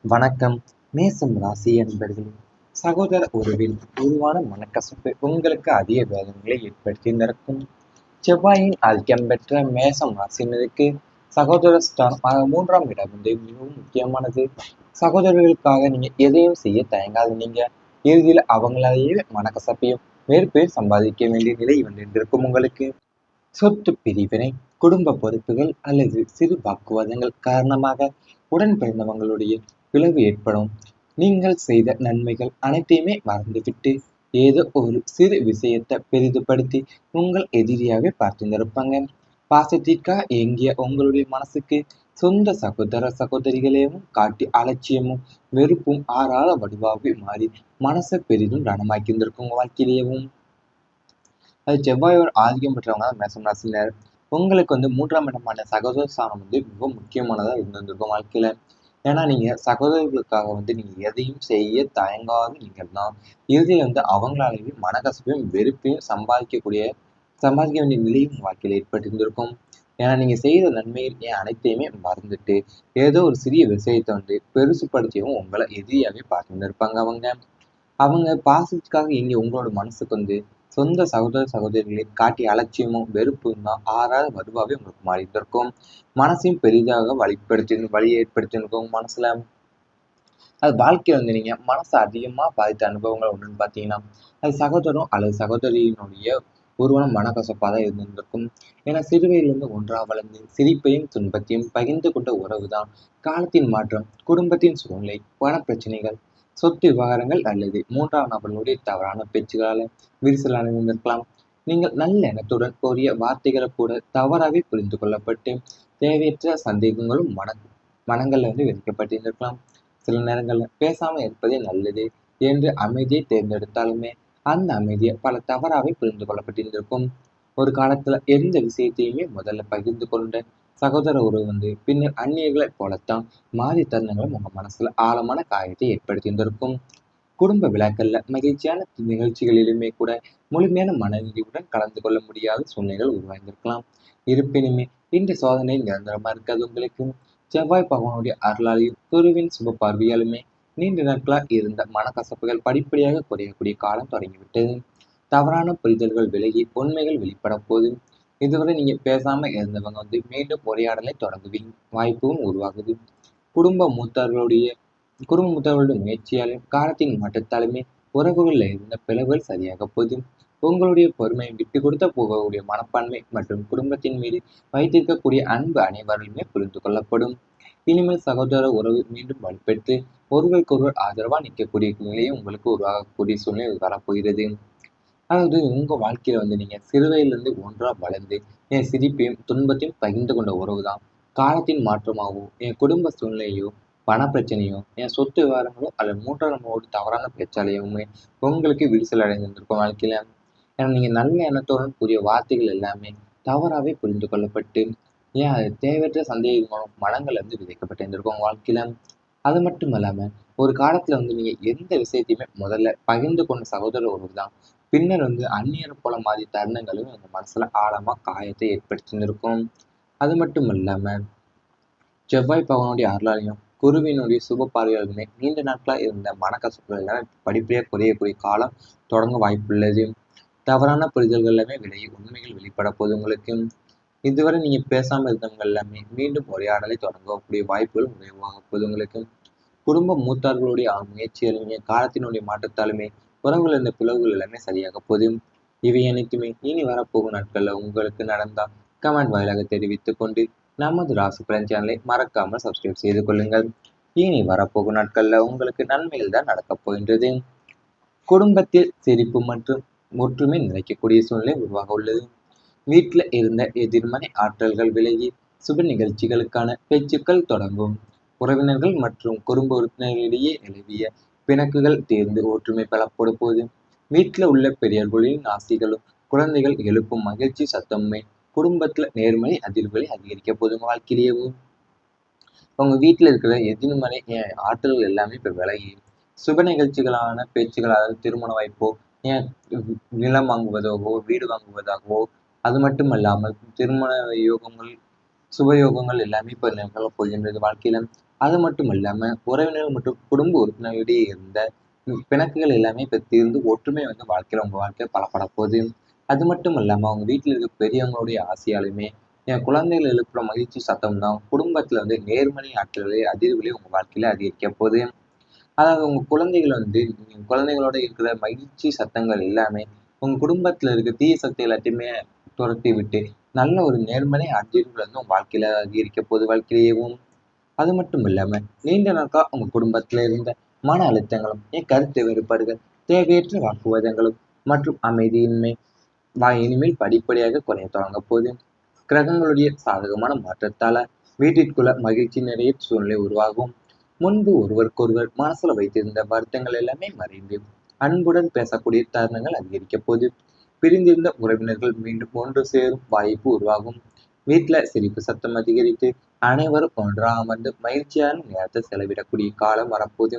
வணக்கம். மேசம் ராசி என்பர்களே, சகோதர உறவில் உருவான மனக்கசப்பு உங்களுக்கு அதிக வேதனைகளை ஏற்படுத்தி நிற்கும். செவ்வாயின் ஆதிக்கம் பெற்ற மேசம் ராசினருக்கு சகோதர ஸ்தானம் 3ஆம் இடம் வந்து மிகவும் முக்கியமானது. சகோதரர்களுக்காக நீங்க எதையும் செய்ய தயங்காதீங்க. இறுதியில் அவங்களாலேயே மனக்கசப்பையும் வெறுப்பையும் சம்பாதிக்க வேண்டிய நிலை இருக்கும் உங்களுக்கு. சொத்து பிரிவினை, குடும்ப பொறுப்புகள் அல்லது சிறு வாக்குவாதங்கள் காரணமாக உடன் பிறந்தவங்களுடைய பிளவு ஏற்படும். நீங்கள் செய்த நன்மைகள் அனைத்தையுமே மறந்துவிட்டு ஏதோ ஒரு சிறு விஷயத்தை பெரிதுபடுத்தி உங்கள் எதிரியாவே பார்த்துருப்பாங்க. பாசத்திற்காக ஏங்கிய உங்களுடைய மனசுக்கு சொந்த சகோதர சகோதரிகளையும் காட்டி அலட்சியமும் வெறுப்பும் ஆறாத வடுவாகவே மாறி மனசை பெரிதும் ரணமாக்கி இருந்திருக்கும் உங்க வாழ்க்கையிலேயும். அது செவ்வாயோட ஆதிக்கம் பெற்றவங்க தான் மேசம் ராசினர். உங்களுக்கு வந்து 3ஆம் இடமான சகோதர ஸ்தானம் வந்து மிக முக்கியமானதா இருந்திருக்கும் வாழ்க்கையில. ஏன்னா நீங்க சகோதரர்களுக்காக வந்து நீங்க எதையும் செய்ய தயங்காத நீங்கள் தான் இறுதியில் வந்து அவங்களாலேயே மனக்கசப்பையும் வெறுப்பையும் சம்பாதிக்க வேண்டிய நிலையும் உங்க வாழ்க்கையில ஏற்பட்டிருந்திருக்கும். ஏன்னா நீங்க செய்த நன்மைகள் அனைத்தையுமே மறந்துட்டு ஏதோ ஒரு சிறிய விஷயத்தை வந்து பெருசுப்படுத்தியும் உங்களை எதிரியாவே பார்த்துருப்பாங்க அவங்க. அவங்க பாசத்துக்காக இங்க உங்களோட மனசுக்கு வந்து சொந்த சகோதர சகோதரிகளை காட்டிய அலட்சியமும் வெறுப்பும் தான் ஆறாத வடுவாவே உங்களுக்கு மாறிட்டு இருக்கும். மனசையும் பெரிதாக வழி ஏற்படுத்தியிருக்கும் உங்க மனசுல. அது வாழ்க்கையில வந்து நீங்க மனசை அதிகமா பாதித்த அனுபவங்கள் ஒன்றுன்னு பார்த்தீங்கன்னா அது சகோதரம் அல்லது சகோதரியினுடைய உருவான மனக்கசப்பாக தான் இருந்திருக்கும். ஏன்னா சிறு வயதிலிருந்து ஒன்றா வளர்ந்து சிரிப்பையும் துன்பத்தையும் பகிர்ந்து கொண்ட உறவு தான் காலத்தின் மாற்றம், குடும்பத்தின் சூழ்நிலை, பணப்பிரச்சனைகள், சொத்து விவகாரங்கள் அல்லது 3ஆம் நபர்களுடைய தவறான பேச்சுகளால விரிசல் அடைந்திருக்கலாம். நீங்கள் நல்ல எண்ணத்துடன் கூறிய வார்த்தைகளை கூட தவறாகவே புரிந்து கொள்ளப்பட்டு தேவையற்ற சந்தேகங்களும் மனங்கள்ல வந்து விதிக்கப்பட்டிருந்திருக்கலாம். சில நேரங்கள்ல பேசாம இருப்பதே நல்லது என்று அமைதியை தேர்ந்தெடுத்தாலுமே அந்த அமைதியை பல தவறாகவே புரிந்து கொள்ளப்பட்டிருந்திருக்கும். ஒரு காலத்துல எந்த விஷயத்தையுமே முதல்ல பகிர்ந்து கொண்ட சகோதர உறவு வந்து பின்னர் அந்நியர்களைப் போலத்தான் மாறி தருணங்களும் உங்க மனசுல ஆழமான காயத்தை ஏற்படுத்தியிருந்திருக்கும். குடும்ப விழாக்கள்ல மகிழ்ச்சியான நிகழ்ச்சிகளிலுமே கூட முழுமையான மனநிறைவுடன் கலந்து கொள்ள முடியாத சூழ்நிலைகள் உருவாயிருந்திருக்கலாம். இருப்பினுமே இந்த சோதனை நிரந்தரமா இருக்காது உங்களுக்கு. செவ்வாய் பகவானுடைய அருளாலையும் குருவின் சுப பார்வையாலுமே நீண்ட நாட்களாக இருந்த மனக்கசப்புகள் படிப்படியாக குறையக்கூடிய காலம் தொடங்கிவிட்டது. தவறான புரிதல்கள் விலகி உண்மைகள் வெளிப்பட போது இதுவரை நீங்க பேசாம இருந்தவங்க வந்து மீண்டும் உரையாடலை தொடங்குவீங்க வாய்ப்பும் உருவாகுது. குடும்ப மூத்தார்களுடைய குடும்ப மூத்தவர்களுடைய முயற்சியாலும் காலத்தின் மாற்றத்தாலுமே உறவுகளில் இருந்த பிளவுகள் சரியாக போகுது. உங்களுடைய பொறுமையை விட்டு கொடுத்த போகக்கூடிய மனப்பான்மை மற்றும் குடும்பத்தின் மீது வைத்திருக்கக்கூடிய அன்பு அனைவருமே புரிந்து கொள்ளப்படும். இனிமேல் சகோதர உறவு மீண்டும் வலுப்பெற்று ஒருவருக்கொருவர் ஆதரவா நிற்கக்கூடிய நிலையும் உங்களுக்கு உருவாகக்கூடிய சூழ்நிலை வரப்போகிறது. அதாவது உங்க வாழ்க்கையில வந்து நீங்க சிறுவயதிலிருந்து ஒன்றா வளர்ந்து என் சிரிப்பையும் துன்பத்தையும் பகிர்ந்து கொண்ட உறவுதான் காலத்தின் மாற்றமாகவோ என் குடும்ப சூழ்நிலையோ பணப்பிரச்சனையோ என் சொத்து விவகாரங்களோ அல்லது 3ஆம் நபரோட தவறான பேச்சாலையுமே உங்களுக்கு விரிசல் அடைந்திருக்கும் வாழ்க்கையில. ஏன்னா நீங்க நல்ல எண்ணத்துடன் கூடிய வார்த்தைகள் எல்லாமே தவறாவே புரிந்து கொள்ளப்பட்டு அது தேவையற்ற சந்தேகங்களும் மனங்கள்ல இருந்து விதைக்கப்பட்டிருந்திருக்கும் உங்க வாழ்க்கையில. அது மட்டும் இல்லாம ஒரு காலத்துல வந்து நீங்க எந்த விஷயத்தையுமே முதல்ல பகிர்ந்து கொண்ட சகோதர உறவு தான் பின்னர் வந்து அந்நியரை போல மாறிய தருணங்களும் உங்க மனசுல ஆழமா காயத்தை ஏற்படுத்தியிருக்கும். அது மட்டும் இல்லாம செவ்வாய் பகவானுடைய அருளாலையும் குருவினுடைய சுப பார்வையாலுமே நீண்ட நாட்களா இருந்த மனக்கசப்புகள் எல்லாம் படிப்படியாக குறையக்கூடிய காலம் தொடங்க வாய்ப்புள்ளது. தவறான புரிதல்கள் எல்லாமே விலகி உண்மைகள் வெளிப்பட போது உங்களுக்கு. இதுவரை நீங்க பேசாம இருந்தவங்க எல்லாமே மீண்டும் உரையாடலை தொடங்கக்கூடிய வாய்ப்புகள் உருவாக போது உங்களுக்கு. குடும்ப மூத்தார்களுடைய முயற்சிகளுமே காலத்தினுடைய மாற்றத்தாலுமே உறவுகள் இந்த பிளவுகள் எல்லாமே சரியாக போகுது. இவை அனைத்துமே இனி வரப்போகும் நாட்கள்ல உங்களுக்கு நடந்தா கமெண்ட் வாயிலாக தெரிவித்துக் கொண்டு நமது ராசி பலன் சேனலை மறக்காமல் சப்ஸ்கிரைப் செய்து கொள்ளுங்கள். இனி வரப்போகும் நாட்கள்ல உங்களுக்கு நன்மைகள் தான் நடக்கப் போகின்றது. குடும்பத்தில் சிரிப்பு மற்றும் ஒற்றுமை நிலைக்கக்கூடிய சூழ்நிலை உருவாக உள்ளது. வீட்டில் இருந்த எதிர்மறை ஆற்றல்கள் விலகி சுப நிகழ்ச்சிகளுக்கான பேச்சுக்கள் தொடங்கும். உறவினர்கள் மற்றும் குடும்ப உறுப்பினர்களிடையே நிலவிய பிணக்குகள் தீர்ந்து ஒற்றுமை பலப்பட போது வீட்டில் உள்ள பெரியவர்களின் ஆசைகளும் குழந்தைகள் எழுப்பும் மகிழ்ச்சி சத்தமுமே குடும்பத்துல நேர்மறை அதிர்வுகளை அதிகரிக்க போதும் வாழ்க்கையிலேயும். உங்க வீட்டில் இருக்கிற எதிர்மறை ஆற்றல்கள் எல்லாமே இப்ப விலகி சுப நிகழ்ச்சிகளான பேச்சுகள், அதாவது திருமண வாய்ப்போ ஏன் நிலம் வாங்குவதாகவோ வீடு வாங்குவதாகவோ அது மட்டும் அல்லாமல் திருமண யோகங்கள் சுப யோகங்கள் எல்லாமே இப்ப நிகழப் போகின்றது வாழ்க்கையில. அது மட்டும் இல்லாம உறவினர்கள் மற்றும் குடும்ப உறுப்பினர்களிடையே இருந்த பிணக்குகள் எல்லாமே இப்ப தீர்ந்து ஒற்றுமை வந்து வாழ்க்கையில உங்க வாழ்க்கை பலப்பட போகுது. அது மட்டும் இல்லாம அவங்க வீட்டுல இருக்க பெரியவங்களுடைய ஆசையாலுமே என் குழந்தைகள் எழுப்புற மகிழ்ச்சி சத்தம் தான் குடும்பத்துல வந்து நேர்மறை ஆற்றலை அதிர்வுகளை உங்க வாழ்க்கையில அதிகரிக்க போகுது. அதாவது உங்க குழந்தைகள் வந்து நீங்க குழந்தைகளோட இருக்கிற மகிழ்ச்சி சத்தங்கள் எல்லாமே உங்க குடும்பத்துல இருக்க தீய சக்தி எல்லாத்தையுமே துரத்தி விட்டு நல்ல ஒரு நேர்மறை அதிர்வுகள் வந்து உங்க வாழ்க்கையில அதிகரிக்க போகுது வாழ்க்கையிலேயும். அது மட்டும் இல்லாம நீண்ட நாட்களா உங்க குடும்பத்துல இருந்த மன அழுத்தங்களும் கருத்து வேறுபாடுகள் தேவையற்ற வாக்குவாதங்களும் மற்றும் அமைதியின்மை இனிமேல் படிப்படியாக குறைய தொடங்க போகுது. கிரகங்களுடைய சாதகமான மாற்றத்தால வீட்டிற்குள்ள மகிழ்ச்சி நிறைய சூழ்நிலை உருவாகும். முன்பு ஒருவருக்கொருவர் மனசுல வைத்திருந்த வருத்தங்கள் எல்லாமே மறைந்து அன்புடன் பேசக்கூடிய தருணங்கள் அதிகரிக்க போது. பிரிந்திருந்த உறவினர்கள் மீண்டும் ஒன்று சேரும் வாய்ப்பு உருவாகும். வீட்டுல சிரிப்பு சத்தம் அதிகரித்து அனைவரும் ஒன்றாக அமர்ந்து மகிழ்ச்சியான நேரத்தை செலவிடக்கூடிய காலம் வரப்போது.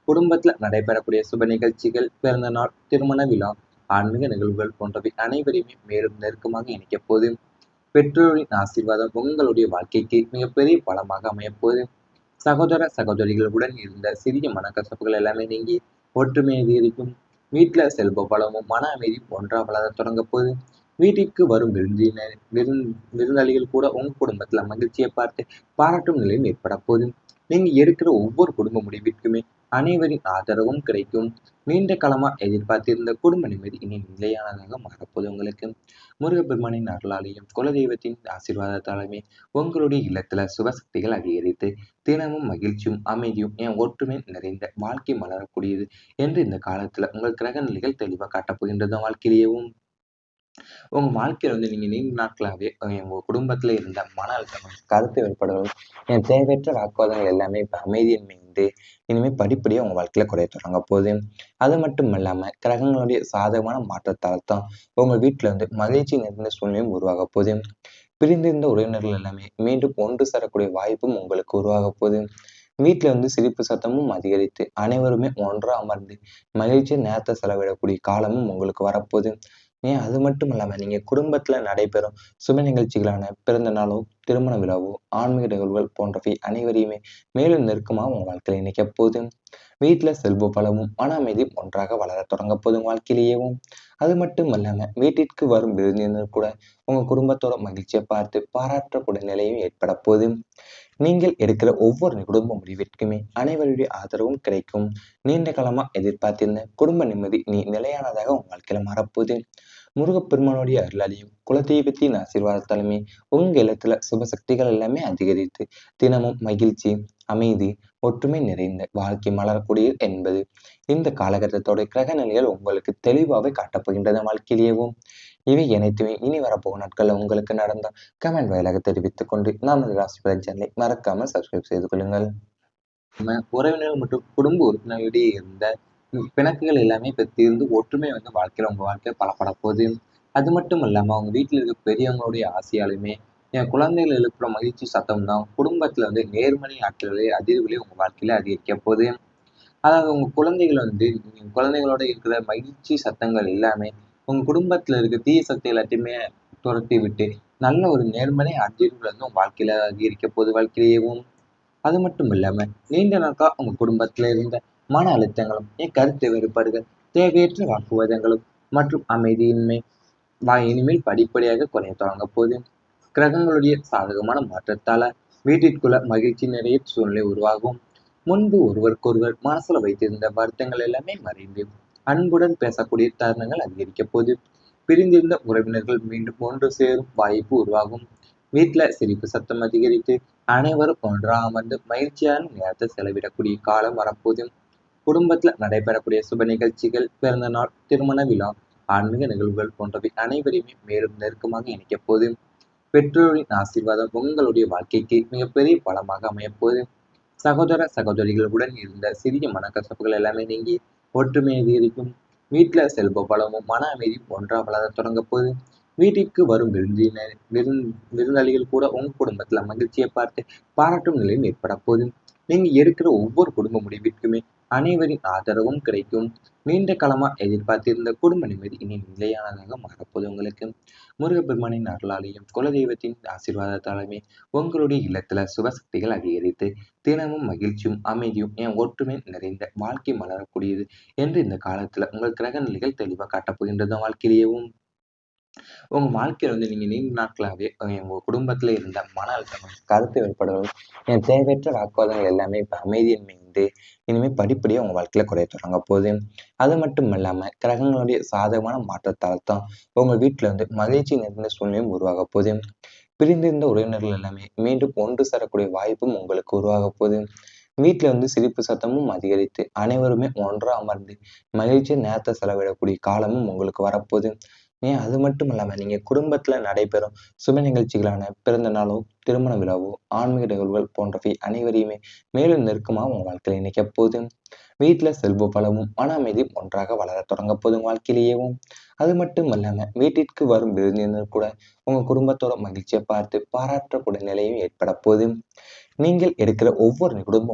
குடும்பத்துல நடைபெறக்கூடிய சுப நிகழ்ச்சிகள், பிறந்த நாள், திருமண விழா, ஆன்மீக நிகழ்வுகள் போன்றவை அனைவரையுமே மேலும் நெருக்கமாக இணைக்கப் போது. பெற்றோரின் ஆசீர்வாதம் உங்களுடைய வாழ்க்கைக்கு மிகப்பெரிய பலமாக அமையப்போகுது. சகோதர சகோதரிகளுடன் இருந்த சிறிய மனக்கசப்புகள் எல்லாமே நீங்கி ஒற்றுமை அதிகரிக்கும். வீட்டுல செல்வ பலமும் மன அமைதியும் ஒன்றா வளர தொடங்க போகுது. வீட்டிற்கு வரும் விருந்தாளிகள் கூட உங்க குடும்பத்துல மகிழ்ச்சியை பார்த்து பாராட்டும் நிலையும் ஏற்பட போகுது. நீங்க எடுக்கிற ஒவ்வொரு குடும்ப முடிவிற்குமே அனைவரின் ஆதரவும் கிடைக்கும். நீண்ட காலமா எதிர்பார்த்திருந்த குடும்ப நிம்மதி இனி நிலையானதாக மாறப்போகுது உங்களுக்கு. முருகப்பெருமானின் அருளாலையும் குலதெய்வத்தின் ஆசீர்வாதத்தாலுமே உங்களுடைய இல்லத்துல சுபசக்திகள் அதிகரித்து தினமும் மகிழ்ச்சியும் அமைதியும் ஒற்றுமை நிறைந்த வாழ்க்கை மலரக்கூடியது என்று இந்த காலத்துல உங்கள் கிரக நிலைகள் தெளிவாக காட்டப் போகின்றது வாழ்க்கையிலேயும். உங்க வாழ்க்கையில வந்து நீங்க நீண்ட நாட்களாவே உங்க குடும்பத்துல இருந்த மன அழுத்தம், கருத்து வேறுபாடுகள், தேவையற்ற வாக்குவாதங்கள் எல்லாமே இப்ப அமைதியின்மை வந்து இனிமே படிப்படியா உங்க வாழ்க்கையில குறைய தொடங்க போகுது. அது மட்டும் இல்லாம கிரகங்களுடைய சாதகமான மாற்றத்தால் தான் உங்க வீட்டுல வந்து மகிழ்ச்சி நிறைந்த சூழ்நிலையும் உருவாக போகுது. பிரிந்திருந்த உறவினர்கள் எல்லாமே மீண்டும் ஒன்று சேரக்கூடிய வாய்ப்பும் உங்களுக்கு உருவாக போகுது. வீட்டுல வந்து சிரிப்பு சத்தமும் அதிகரித்து அனைவருமே ஒன்றா அமர்ந்து மகிழ்ச்சி நேரத்தை செலவிடக்கூடிய காலமும் உங்களுக்கு வரப்போகுது. அது மட்டும் இல்லாம நீங்க குடும்பத்துல நடைபெறும் சுப நிகழ்ச்சிகளான பிறந்த நாளோ, திருமண விழாவோ, ஆன்மீக நிகழ்வுகள் போன்றவை அனைவரையுமே மேலும் நெருக்கமாக உங்க வாழ்க்கையில இணைக்க போகுது. வீட்டுல செல்வ பலமும் மன அமைதியும் ஒன்றாக வளர தொடங்க போதும் வாழ்க்கையிலேயும். அது மட்டும் இல்லாம வீட்டிற்கு வரும் விருந்தினர் கூட உங்க குடும்பத்தோட மகிழ்ச்சியை பார்த்து பாராட்டக்கூடிய நிலையும் ஏற்பட போகுது. நீங்கள் எடுக்கிற ஒவ்வொரு குடும்ப முடிவிற்குமே அனைவருடைய ஆதரவும் கிடைக்கும். நீண்ட காலமா எதிர்பார்த்திருந்த குடும்ப நிம்மதி நிலையானதாக உங்க வாழ்க்கையில மாறப்போகுது. முருகப்பெருமானுடைய அருளாலையும் குலதெய்வத்தின் ஆசீர்வாதத்தாலுமே உங்க இல்லத்துல சுப சக்திகள் எல்லாமே அதிகரித்து தினமும் மகிழ்ச்சி, அமைதி, ஒற்றுமை நிறைந்த வாழ்க்கை மலரக்கூடியது என்பது இந்த காலகட்டத்தோட கிரக நிலைகள் உங்களுக்கு தெளிவாகவே காட்டப்போகின்றன வாழ்க்கையிலேயும். இவை அனைத்துமே இனி வரப்போகும் நாட்கள்ல உங்களுக்கு நடந்தால் கமெண்ட் வாயிலாக தெரிவித்துக் கொண்டு நமது ராசி பலன் சேனலை மறக்காமல் சப்ஸ்கிரைப் செய்து கொள்ளுங்கள். நம்ம உறவினர்கள் மற்றும் குடும்ப உறுப்பினர்களிடையே இருந்த பிணக்குகள் எல்லாமே இப்ப தீர்ந்து ஒற்றுமை வந்து வாழ்க்கையில உங்க வாழ்க்கை பலப்பட போகுது. அது மட்டும் இல்லாம அவங்க வீட்டுல இருக்க பெரியவங்களுடைய ஆசையாலுமே என் குழந்தைகள் எழுப்புற மகிழ்ச்சி சத்தம் தான் குடும்பத்துல வந்து நேர்மறை ஆற்றலை அதிர்வுகளை உங்க வாழ்க்கையில அதிகரிக்க போகுது. அதாவது உங்க குழந்தைகள் வந்து நீங்க குழந்தைகளோட இருக்கிற மகிழ்ச்சி சத்தங்கள் எல்லாமே உங்க குடும்பத்துல இருக்க தீய சக்தி எல்லாத்தையுமே துரத்தி விட்டு நல்ல ஒரு நேர்மறை அதிர்வுகள் வந்து உங்க வாழ்க்கையில அதிகரிக்க போகுது வாழ்க்கையிலேயும். அது மட்டும் இல்லாம நீண்ட நாட்களா உங்க குடும்பத்துல இருந்த மன அழுத்தங்களும் கருத்து வேறுபாடுகள் தேவையற்ற வாக்குவாதங்களும் மற்றும் அமைதியின்மை இனிமேல் படிப்படியாக குறைய தொடங்க போகுது. கிரகங்களுடைய சாதகமான மாற்றத்தால வீட்டிற்குள்ள மகிழ்ச்சி நிறைய சூழ்நிலை உருவாகும். முன்பு ஒருவருக்கொருவர் மனசுல வைத்திருந்த வருத்தங்கள் எல்லாமே மறைந்து அன்புடன் பேசக்கூடிய தருணங்கள் அதிகரிக்க போது. பிரிந்திருந்த உறவினர்கள் மீண்டும் ஒன்று சேரும் வாய்ப்பு உருவாகும். வீட்டுல சிரிப்பு சத்தம் அதிகரித்து அனைவரும் ஒன்றாக அமர்ந்து மகிழ்ச்சியான நேரத்தை செலவிடக்கூடிய காலம் வரப்போது. குடும்பத்துல நடைபெறக்கூடிய சுப நிகழ்ச்சிகள், பிறந்த நாள், திருமண விழா, ஆன்மீக நிகழ்வுகள் போன்றவை அனைவரையுமே மேலும் நெருக்கமாக இணைக்கப் போது. பெற்றோரின் ஆசீர்வாதம் உங்களுடைய வாழ்க்கைக்கு மிகப்பெரிய பலமாக அமையப்போகுது. சகோதர சகோதரிகளுடன் இருந்த சிறிய மனக்கசப்புகள் எல்லாமே நீங்கி ஒற்றுமை அதிகரிக்கும். வீட்டுல செல்வ பலமும் மன அமைதியும் ஒன்றா வளர தொடங்க போகுது. வீட்டிற்கு வரும் விருந்தாளிகள் கூட உங்க குடும்பத்துல மகிழ்ச்சியை பார்த்து பாராட்டும் நிலையும் ஏற்பட போகுது. நீங்க எடுக்கிற ஒவ்வொரு குடும்ப முடிவிற்குமே அனைவரின் ஆதரவும் கிடைக்கும். நீண்ட காலமா எதிர்பார்த்திருந்த குடும்ப நிம்மதி இனி நிலையானதாக மாறப்போகுது உங்களுக்கு. முருகப்பெருமானின் அருளாலையும் குலதெய்வத்தின் ஆசீர்வாதத்தாலுமே உங்களுடைய இல்லத்துல சுபசக்திகள் அதிகரித்து தினமும் மகிழ்ச்சியும் அமைதியும் ஒற்றுமை நிறைந்த வாழ்க்கை மலரக்கூடியது என்று இந்த காலத்துல உங்கள் கிரக நிலைகள் தெளிவா காட்டப் போகின்றது வாழ்க்கையிலேயும். உங்க வாழ்க்கையில நீங்க நீண்ட நாட்களாவே உங்க குடும்பத்துல இருந்த மன அழுத்தம், கருத்து வேறுபாடுகள், தேவையற்ற வாக்குவாதங்கள் எல்லாமே இப்ப அமைதியின்மை வந்து இனிமே படிப்படியா உங்க வாழ்க்கையில குறைய தொடங்க போகுது. அது மட்டும் இல்லாம கிரகங்களுடைய சாதகமான மாற்றத்தால் தான் உங்க வீட்டுல மகிழ்ச்சி நிறைந்த சூழ்நிலையும் உருவாக போகுது. பிரிந்திருந்த உறவினர்கள் எல்லாமே மீண்டும் ஒன்று சேரக்கூடிய வாய்ப்பும் உங்களுக்கு உருவாக போகுது. வீட்டுல சிரிப்பு சத்தமும் அதிகரித்து அனைவருமே ஒன்றா அமர்ந்து மகிழ்ச்சி நேரத்தை செலவிடக்கூடிய காலமும் உங்களுக்கு வரப்போகுது. அது மட்டும் இல்லாம நீங்க குடும்பத்துல நடைபெறும் சுப நிகழ்ச்சிகளான பிறந்த நாளோ, திருமண விழாவோ, ஆன்மீக நிகழ்வுகள் போன்றவை அனைவரையுமே மேலும் நெருக்கமா உங்க வாழ்க்கையில இணைக்க போகுது. வீட்டுல செல்வ பலமும் மன அமைதியும் ஒன்றாக வளர தொடங்க போதும் வாழ்க்கையிலேயும். அது மட்டும் இல்லாம வீட்டிற்கு வரும் விருந்தினர் கூட உங்க குடும்பத்தோட மகிழ்ச்சியை பார்த்து பாராட்டக்கூடிய நிலையும் ஏற்பட போகுது. நீங்கள் எடுக்கிற ஒவ்வொரு குடும்ப